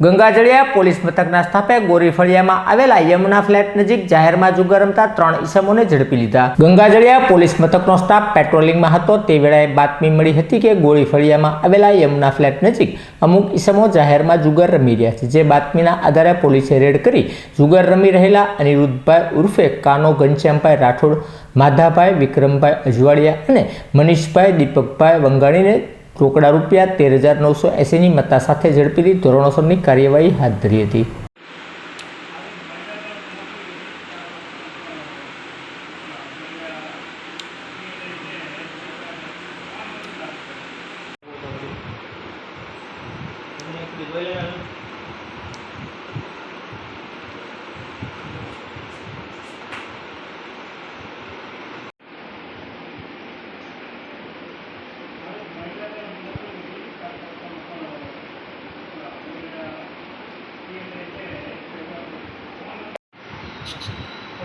Gangajaliya police મથકના સ્ટાફે ગોરીફળિયામાં આવેલા યમુના ફ્લેટ નજીક જાહેરમાં જુગાર રમતા 3 ઈસમોને ઝડપી લીધા। ગંગાજળિયા પોલીસ મથકનો સ્ટાફ પેટ્રોલિંગમાં હતો તે વેળાએ બાતમી મળી હતી કે ગોરીફળિયામાં આવેલા યમુના ફ્લેટ નજીક અમુક ઈસમો જાહેરમાં જુગાર રમી રહ્યા છે। જે બાતમીના આધારે પોલીસે રેડ કરી જુગાર રમી રહેલા અનિરુદ્ધભાઈ ઉર્ફે કાનો ઘનશ્યામભાઈ રાઠોડ, માધાભાઈ વિક્રમભાઈ અજવાળિયા અને મનીષભાઈ દીપકભાઈ વંગાણીને રોકડા રૂપિયા 13,980ની મત્તા સાથે ઝડપી ધોરણસરની કાર્યવાહી હાથ ધરી હતી।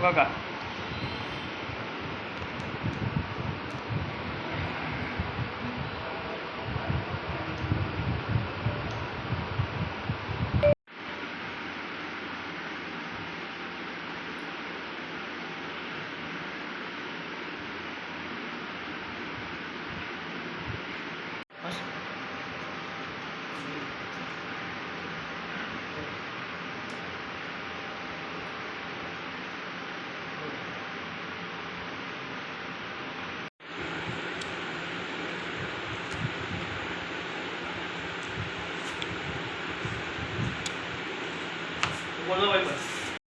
કાકા બોલો ભાઈ।